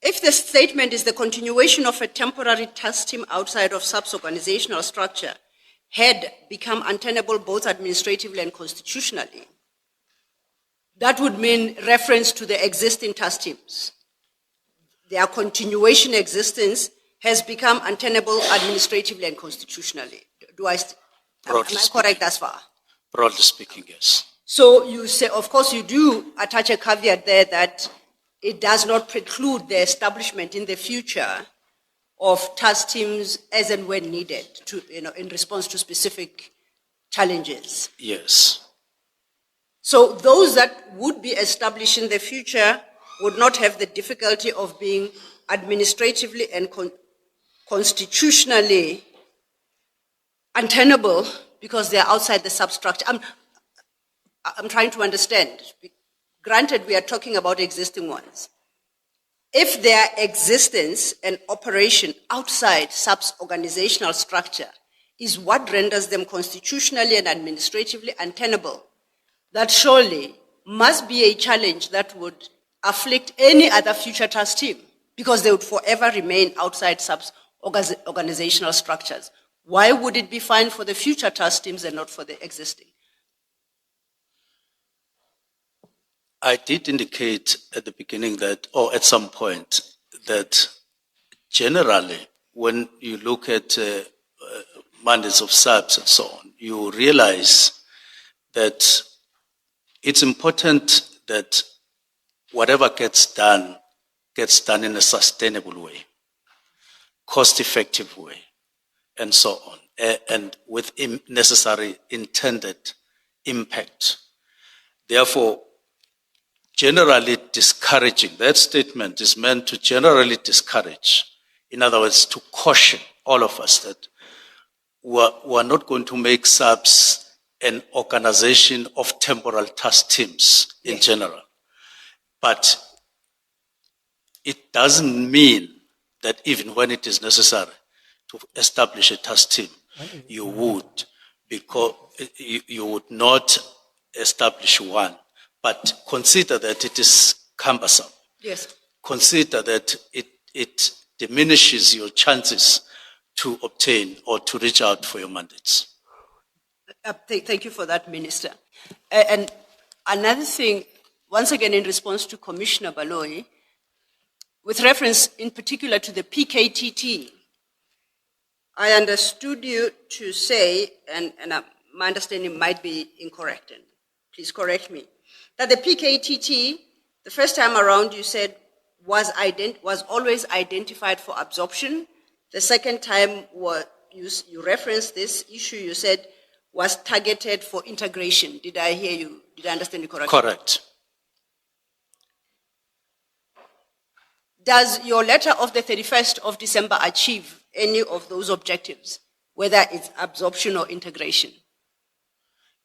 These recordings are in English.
If the statement is the continuation of a temporary task team outside of SAP's organizational structure had become untenable both administratively and constitutionally, that would mean reference to the existing task teams. Their continuation existence has become untenable administratively and constitutionally. Am I correct thus far? Broadly speaking, yes. So you say, of course, you do attach a caveat there that it does not preclude the establishment in the future of task teams as and when needed in response to specific challenges. Yes. So those that would be established in the future would not have the difficulty of being administratively and constitutionally untenable because they are outside the substructure. I'm trying to understand. Granted, we are talking about existing ones. If their existence and operation outside SAP's organizational structure is what renders them constitutionally and administratively untenable, that surely must be a challenge that would afflict any other future task team because they would forever remain outside SAP's organizational structures. Why would it be fine for the future task teams and not for the existing? I did indicate at the beginning that, or at some point, that generally when you look at mandates of SAPs and so on, you realize that it's important that whatever gets done in a sustainable way, cost-effective way, and so on, and with necessary intended impact. Therefore, generally discouraging, that statement is meant to generally discourage, in other words, to caution all of us that we're not going to make SAPs an organization of temporal task teams in general. But it doesn't mean that even when it is necessary to establish a task team, you would not establish one. But consider that it is cumbersome. Yes. Consider that it diminishes your chances to obtain or to reach out for your mandates. Thank you for that, Minister. And another thing, once again in response to Commissioner Baloyi, with reference in particular to the PKTT, I understood you to say, and my understanding might be incorrect, and please correct me, that the PKTT, the first time around you said, was always identified for absorption. The second time you referenced this issue, you said, was targeted for integration. Did I hear you? Did I understand you correctly? Correct. Does your letter of the 31st of December achieve any of those objectives, whether it's absorption or integration?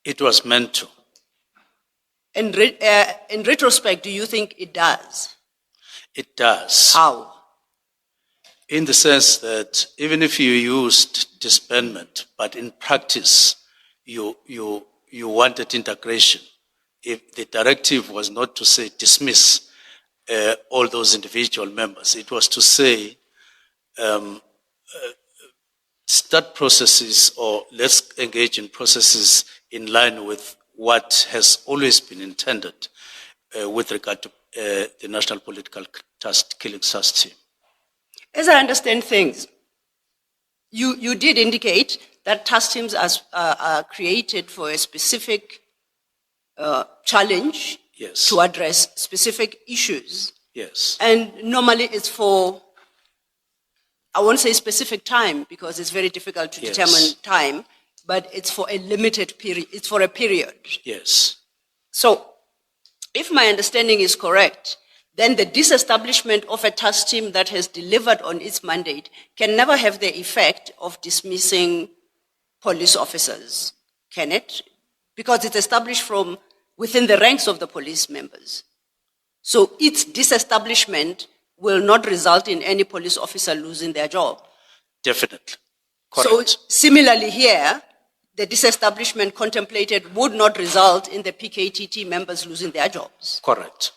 It was meant to. In retrospect, do you think it does? It does. How? In the sense that even if you used disbandment, but in practice you wanted integration, if the directive was not to say dismiss all those individual members, it was to say start processes, or let's engage in processes in line with what has always been intended with regard to the National Political Killing Task Team. As I understand things, you did indicate that task teams are created for a specific challenge, yes, to address specific issues. Yes. And normally it's for, I won't say specific time because it's very difficult to, yes, determine time, but it's for a limited period, it's for a period. Yes. So, if my understanding is correct, then the disestablishment of a task team that has delivered on its mandate can never have the effect of dismissing police officers, can it? Because it's established from within the ranks of the police members. So its disestablishment will not result in any police officer losing their job. Definitely. Correct. So similarly here, the disestablishment contemplated would not result in the PKTT members losing their jobs. Correct.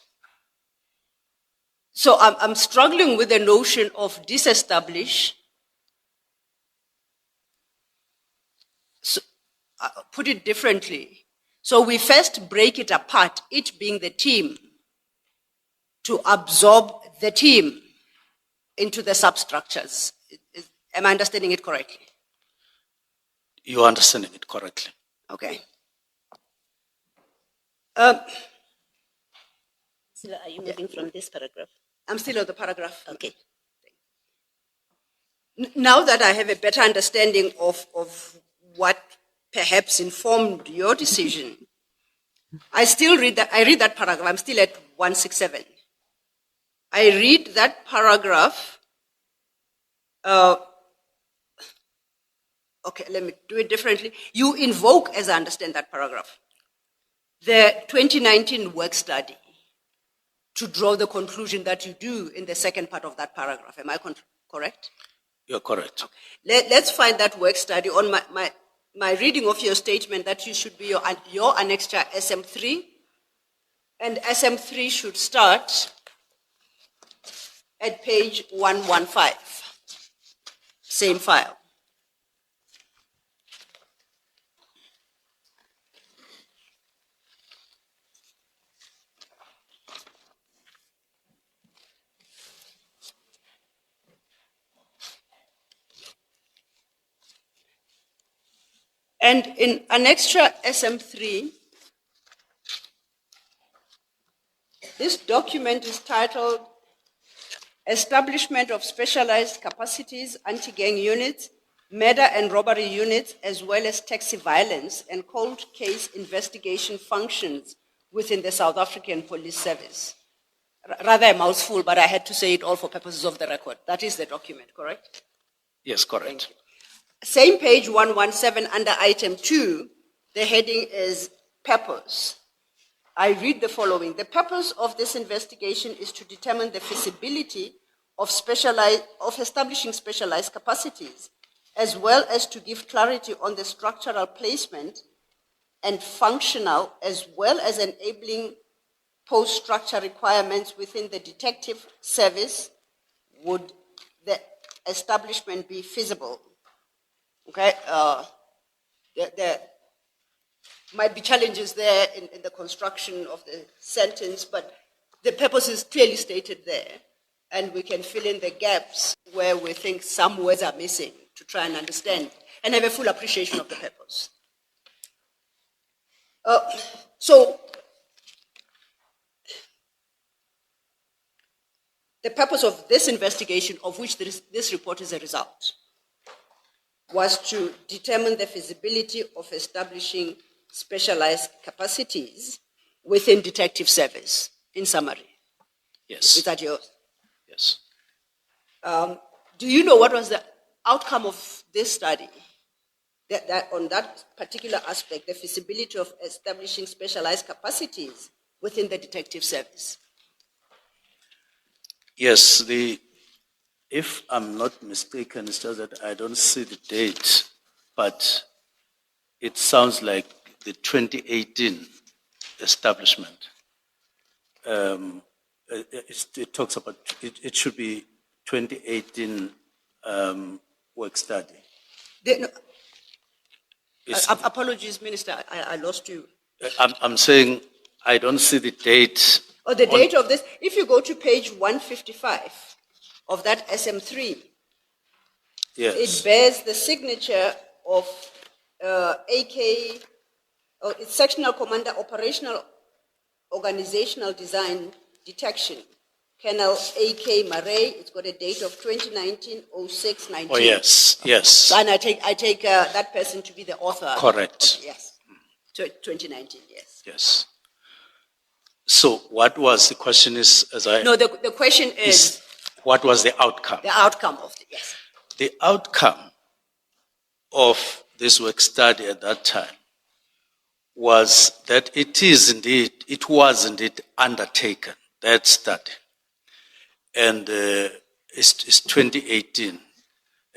So I'm struggling with the notion of disestablish. So, put it differently. So we first break it apart, it being the team, to absorb the team into the substructures. Am I understanding it correctly? You are understanding it correctly. Okay. So are you moving from this paragraph? I'm still on the paragraph. Okay. Now that I have a better understanding of what perhaps informed your decision, I read that paragraph. I'm still at 167. I read that paragraph. Okay, let me do it differently. You invoke, as I understand that paragraph, the 2019 work study to draw the conclusion that you do in the second part of that paragraph. Am I correct? You're correct. Let's find that work study on my reading of your statement that you should be your annexure SM3, and SM3 should start at page 115, same file. And in annexure SM3, this document is titled Establishment of Specialized Capacities, Anti-Gang Units, Murder and Robbery Units, as well as Taxi Violence and Cold Case Investigation Functions within the South African Police Service. Rather a mouthful, but I had to say it all for purposes of the record. That is the document, correct? Yes, correct. Same page 117 under item 2, the heading is purpose. I read the following. The purpose of this investigation is to determine the feasibility of establishing specialized capacities, as well as to give clarity on the structural placement and functional, as well as enabling post-structure requirements within the detective service. Would the establishment be feasible? Okay, there might be challenges there in the construction of the sentence, but the purpose is clearly stated there, and we can fill in the gaps where we think some words are missing to try and understand and have a full appreciation of the purpose. So, the purpose of this investigation, of which this report is a result, was to determine the feasibility of establishing specialized capacities within detective service, in summary. Yes. Is that yours? Yes. Do you know what was the outcome of this study? That on that particular aspect, the feasibility of establishing specialized capacities within the detective service? Yes, if I'm not mistaken, it's just that I don't see the date, but it sounds like the 2018 establishment. It talks about, it should be 2018 work study. Apologies, Minister, I lost you. I'm saying I don't see the date. Oh, the date of this, if you go to page 155 of that SM3, Yes. it bears the signature of it's Sectional Commander Operational Organizational Design Detection, Colonel A.K. Murray. It's got a date of 2019-06-19. Oh, yes, yes. And I take that person to be the author. Correct. Yes, 2019, yes. Yes. So what was the question is, No, the question is what was the outcome? the outcome of it, yes. The outcome of this work study at that time was that it was indeed undertaken, that study. And it's 2018.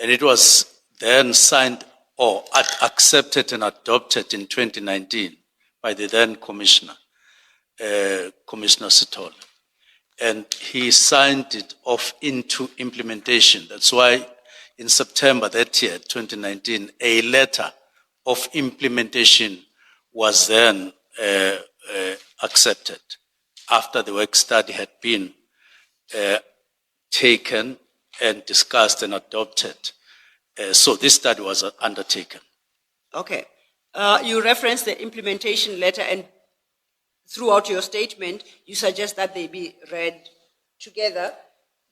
And it was then signed or accepted and adopted in 2019 by the then commissioner, Commissioner Sithole. and he signed it off into implementation. That's why in September that year, 2019, a letter of implementation was then accepted after the work study had been taken and discussed and adopted. So this study was undertaken. Okay. You referenced the implementation letter, and throughout your statement, you suggest that they be read together.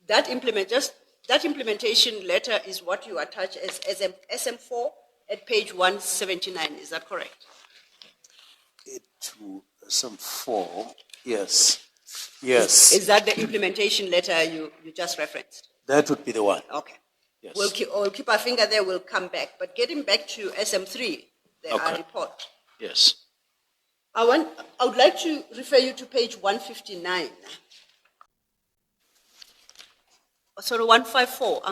That implementation letter is what you attach as SM4 at page 179. Is that correct? To some 4, yes. Yes. Is that the implementation letter you just referenced? That would be the one. Okay. Yes. We'll keep our finger there, we'll come back. But getting back to SM3, our report. Yes. I would like to refer you to page 159. Sorry, 154.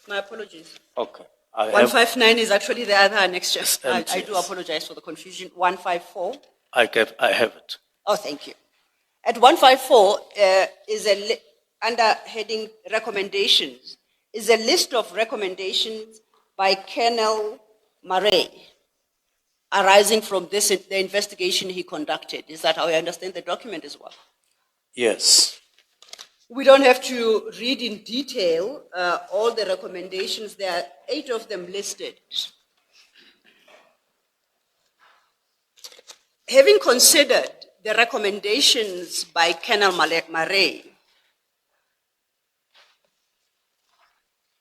My apologies. Okay. 159 is actually the other annexure. I do apologize for the confusion. 154. I have it. Oh, thank you. At 154 is under heading recommendations, is a list of recommendations by Colonel Murray arising from the investigation he conducted. Is that how I understand the document as well? Yes. We don't have to read in detail all the recommendations. There are 8 of them listed. Having considered the recommendations by Colonel Murray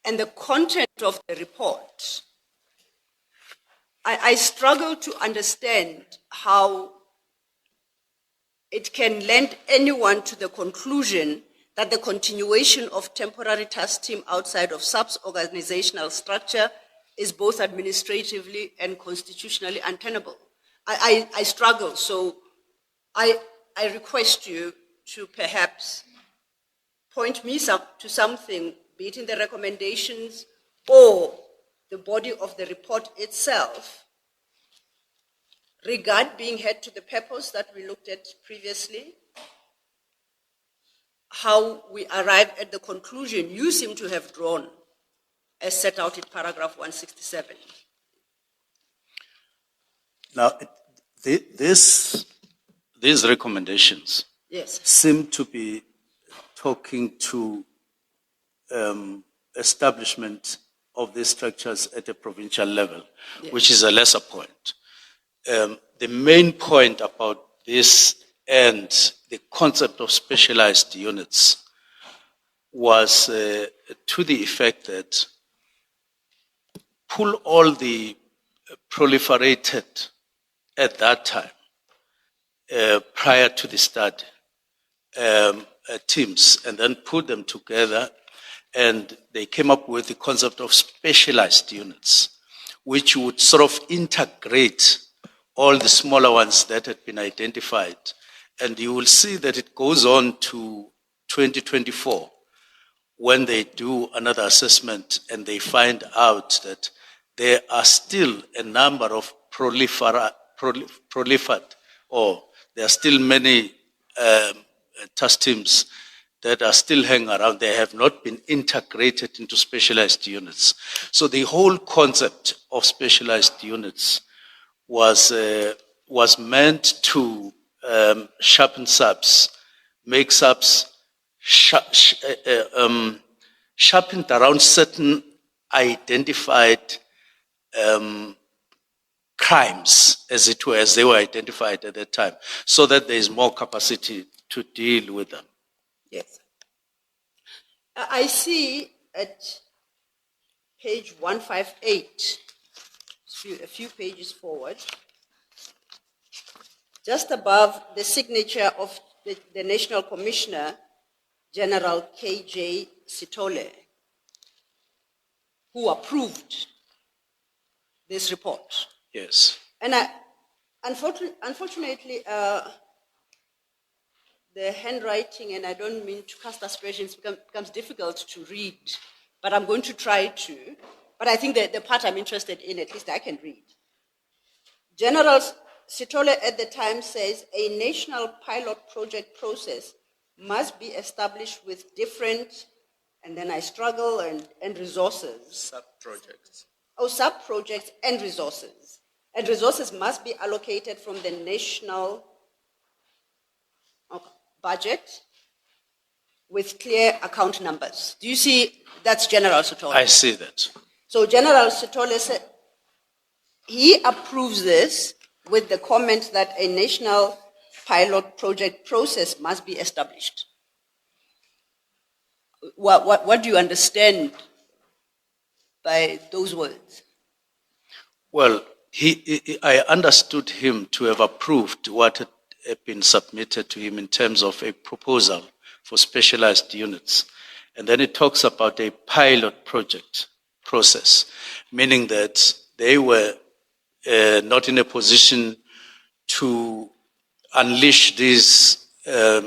and the content of the report, I struggle to understand how it can lend anyone to the conclusion that the continuation of temporary task team outside of SAP's organizational structure is both administratively and constitutionally untenable. I struggle, so I request you to perhaps point me to something, be it in the recommendations or the body of the report itself, regard being held to the purpose that we looked at previously, how we arrived at the conclusion you seem to have drawn as set out in paragraph 167. Now, these recommendations seem to be talking to establishment of these structures at a provincial level, which is a lesser point. The main point about this and the concept of specialized units was to the effect that pull all the proliferated at that time, prior to the study, teams, and then put them together, and they came up with the concept of specialized units, which would sort of integrate all the smaller ones that had been identified. And you will see that it goes on to 2024 when they do another assessment and they find out that there are still a number of or there are still many task teams that are still hanging around. They have not been integrated into specialized units. So the whole concept of specialized units was meant to sharpen SAPs, make SAPs sharpened around certain identified crimes, as it were, as they were identified at that time, so that there is more capacity to deal with them. Yes. I see at page 158, a few pages forward, just above the signature of the National Commissioner, General K.J. Sithole, who approved this report. Yes. And unfortunately, the handwriting, and I don't mean to cast aspersions, becomes difficult to read, but I'm going to try to. But I think that the part I'm interested in, at least I can read. General Sithole at the time says, a national pilot project process must be established with different, and then I struggle, and resources. Sub-projects. Oh, sub-projects and resources. And resources must be allocated from the national budget with clear account numbers. Do you see? That's General Sotole. I see that. So General Sotole said he approves this with the comment that a national pilot project process must be established. What do you understand by those words? Well, I understood him to have approved what had been submitted to him in terms of a proposal for specialized units. And then it talks about a pilot project process, meaning that they were not in a position to unleash these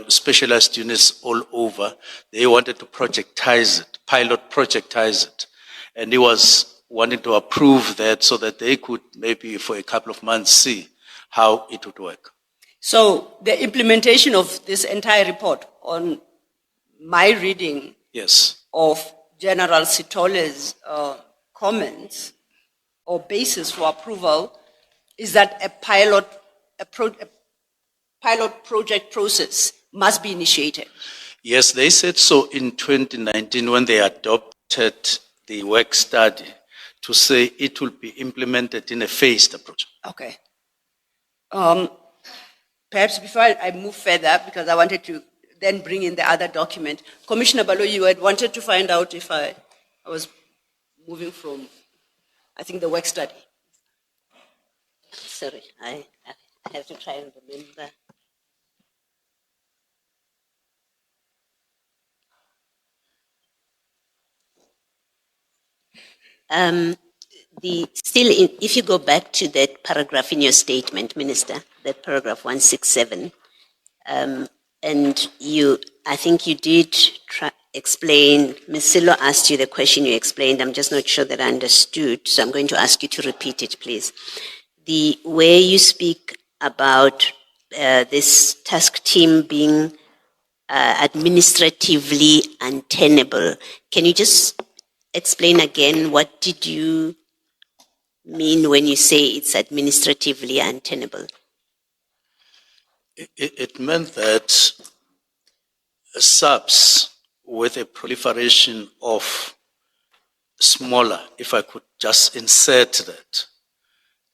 specialized units all over. They wanted to projectize it, pilot projectize it. And he was wanting to approve that so that they could maybe for a couple of months see how it would work. So the implementation of this entire report, on my reading Yes. of General Sitole's comments or basis for approval, is that a pilot project process must be initiated. Yes, they said so in 2019 when they adopted the work study to say it will be implemented in a phased approach. Okay. Perhaps before I move further, because I wanted to then bring in the other document, Commissioner Balo, you had wanted to find out if I was moving from, I think, the work study. Sorry, I have to try and remember. If you go back to that paragraph in your statement, Minister, that paragraph 167, and I think you did explain, Ms. Silo asked you the question you explained, I'm just not sure that I understood, so I'm going to ask you to repeat it, please. The way you speak about this task team being administratively untenable, can you just explain again, what did you mean when you say it's administratively untenable? It meant that subs with a proliferation of smaller, if I could just insert that,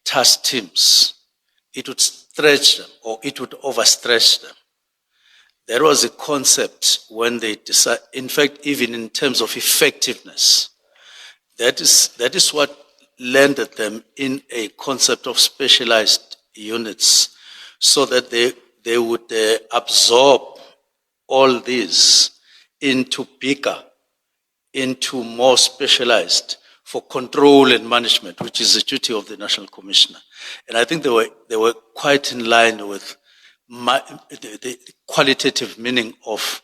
task teams, it would stretch them or it would overstretch them. There was a concept when they decided, in fact, even in terms of effectiveness, that is what landed them in a concept of specialized units so that they would absorb all these into bigger, into more specialized for control and management, which is the duty of the National Commissioner. And I think they were quite in line with the qualitative meaning of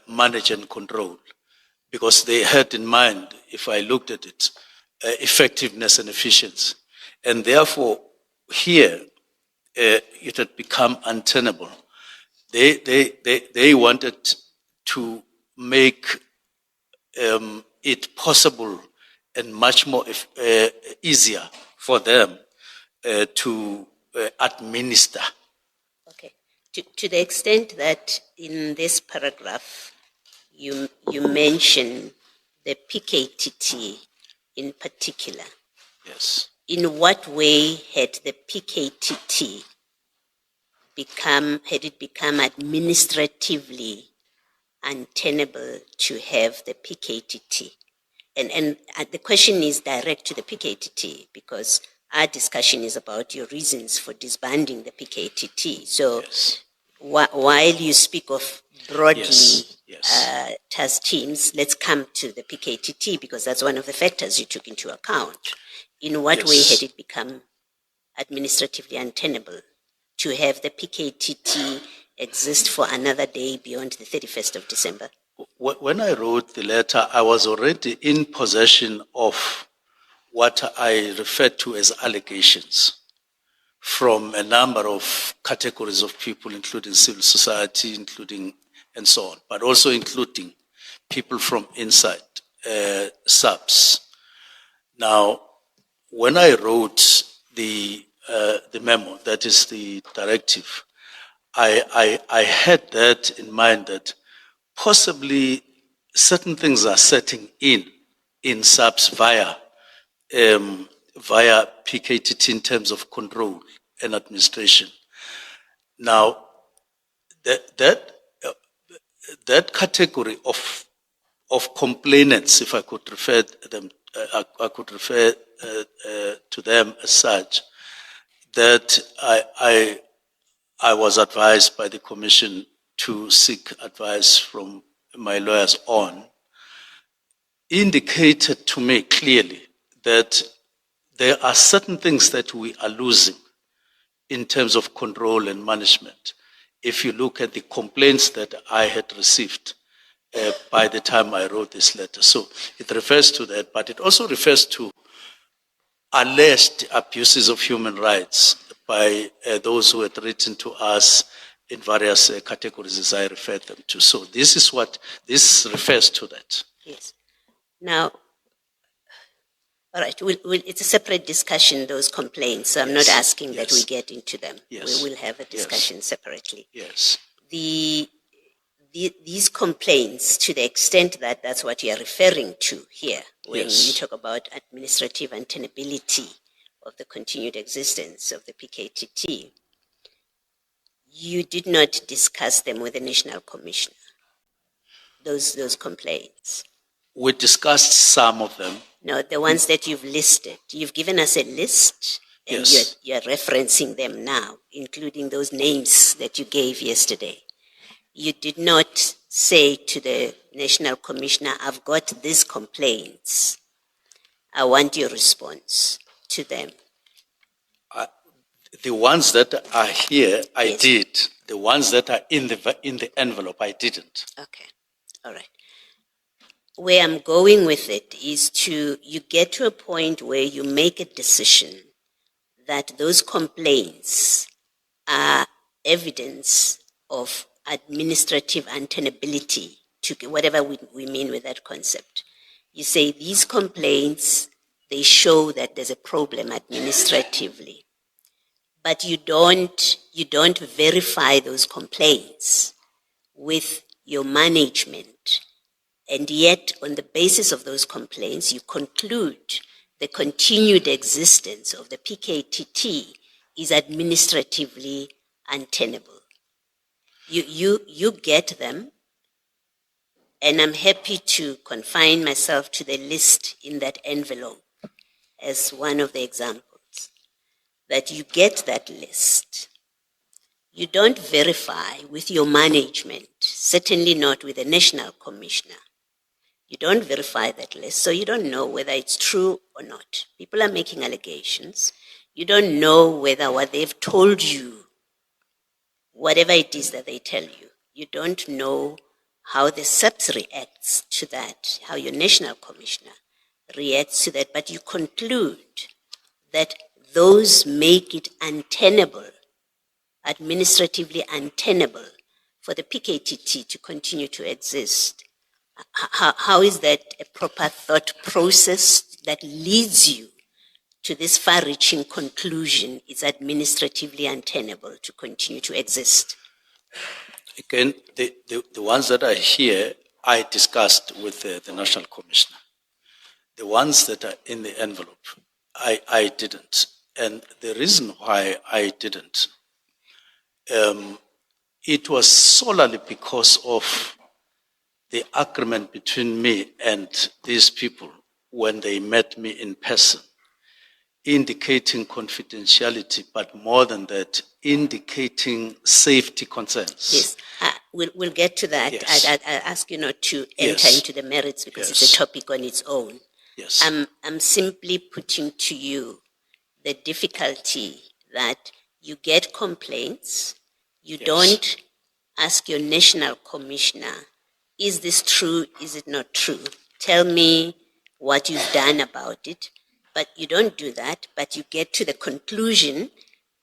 manage and control, because they had in mind, if I looked at it, effectiveness and efficiency. And therefore, here, it had become untenable. They wanted to make it possible and much more easier for them to administer. Okay. To the extent that in this paragraph you mention the PKTT in particular. Yes. In what way had the PKTT become administratively untenable to have the PKTT? And the question is direct to the PKTT, because our discussion is about your reasons for disbanding the PKTT. So Yes. While you speak of broadly Yes. task teams, let's come to the PKTT, because that's one of the factors you took into account. In what way Yes. had it become administratively untenable to have the PKTT exist for another day beyond the 31st of December? When I wrote the letter, I was already in possession of what I referred to as allegations from a number of categories of people, including civil society, including and so on, but also including people from inside subs. Now, when I wrote the memo, that is the directive, I had that in mind that possibly certain things are setting in subs via PKTT in terms of control and administration. Now, that category of complainants, if I could refer them, I could refer to them as such, that I was advised by the Commission to seek advice from my lawyers on, indicated to me clearly that there are certain things that we are losing in terms of control and management. If you look at the complaints that I had received by the time I wrote this letter. So it refers to that, but it also refers to alleged abuses of human rights by those who had written to us in various categories as I referred them to. So this is what, this refers to that. Yes. Now, all right, it's a separate discussion, those complaints, so I'm not asking that we get into them. Yes. We will have a discussion separately. Yes. These complaints, to the extent that that's what you're referring to here, when you talk about administrative untenability of the continued existence of the PKTT, you did not discuss them with the National Commissioner, those complaints. We discussed some of them. No, the ones that you've listed. You've given us a list, and you're referencing them now, including those names that you gave yesterday. You did not say to the National Commissioner, I've got these complaints. I want your response to them. The ones that are here, I did. The ones that are in the envelope, I didn't. Okay, all right. Where I'm going with it is you get to a point where you make a decision that those complaints are evidence of administrative untenability, to whatever we mean with that concept. You say these complaints, they show that there's a problem administratively, but you don't verify those complaints with your management. And yet, on the basis of those complaints, you conclude the continued existence of the PKTT is administratively untenable. You get them, and I'm happy to confine myself to the list in that envelope as one of the examples, that you get that list. You don't verify with your management, certainly not with the National Commissioner. You don't verify that list, so you don't know whether it's true or not. People are making allegations. You don't know whether what they've told you, whatever it is that they tell you, you don't know how the SEPS reacts to that, how your National Commissioner reacts to that, but you conclude that those make it untenable, administratively untenable for the PKTT to continue to exist. How is that a proper thought process that leads you to this far-reaching conclusion it's administratively untenable to continue to exist? Again, the ones that are here, I discussed with the National Commissioner. The ones that are in the envelope, I didn't. And the reason why I didn't, it was solely because of the agreement between me and these people when they met me in person, indicating confidentiality, but more than that, indicating safety concerns. Yes, we'll get to that. Yes. I ask you not to enter into the merits because it's a topic on its own. Yes. I'm simply putting to you the difficulty that you get complaints, you don't ask your National Commissioner, is this true, is it not true? Tell me what you've done about it. But you don't do that, but you get to the conclusion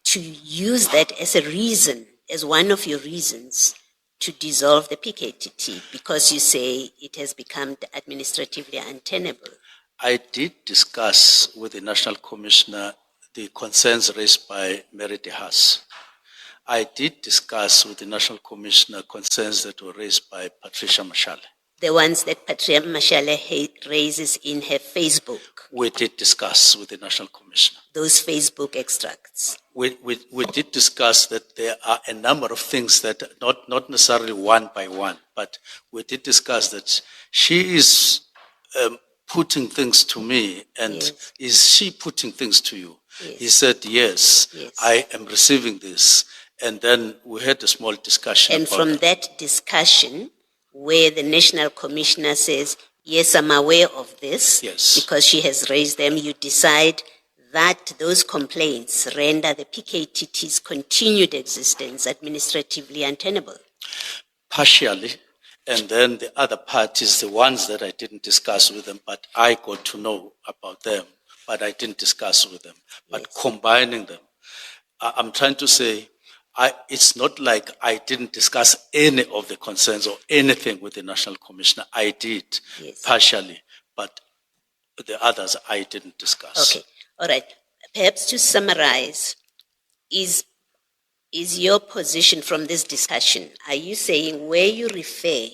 to use that as a reason, as one of your reasons to dissolve the PKTT because you say it has become administratively untenable? I did discuss with the National Commissioner the concerns raised by Mary de Haas. I did discuss with the National Commissioner concerns that were raised by Patricia Mashale. The ones that Patricia Mashale raises in her Facebook, We did discuss with the National Commissioner. those Facebook extracts. We did discuss that there are a number of things that, not necessarily one by one, but we did discuss that she is putting things to me, and Yes. is she putting things to you? Yes. He said, yes, Yes. I am receiving this. And then we had a small discussion And about from that. that discussion, where the National Commissioner says, yes, I'm aware of this, Yes. because she has raised them, you decide that those complaints render the PKTT's continued existence administratively untenable. Partially, and then the other part is the ones that I didn't discuss with them, but I got to know about them, but I didn't discuss with them. But Yes. combining them, I'm trying to say, it's not like I didn't discuss any of the concerns or anything with the National Commissioner. I did, Yes. partially, but the others I didn't discuss. Okay, all right. Perhaps to summarize, is your position from this discussion, are you saying where you refer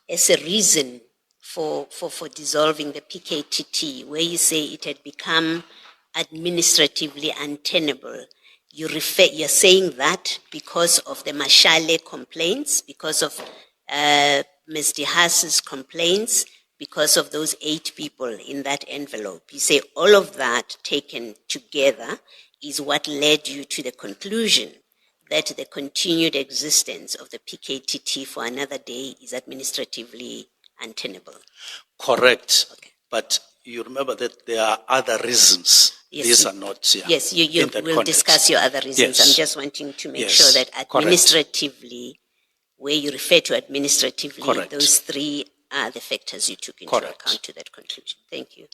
as a reason for dissolving the PKTT, where you say it had become administratively untenable, you're saying that because of the Mashale complaints, because of Ms. de Haas's complaints, because of those 8 people in that envelope. You say all of that taken together is what led you to the conclusion that the continued existence of the PKTT for another day is administratively untenable. Correct. Okay. But you remember that there are other reasons. Yes, These are not here. Yes, you in that will context. discuss your other reasons. Yes. I'm just wanting to make Yes, sure that correct. administratively, where you refer to administratively, Correct. those 3 are the factors you took into Correct. account to that conclusion. Thank you.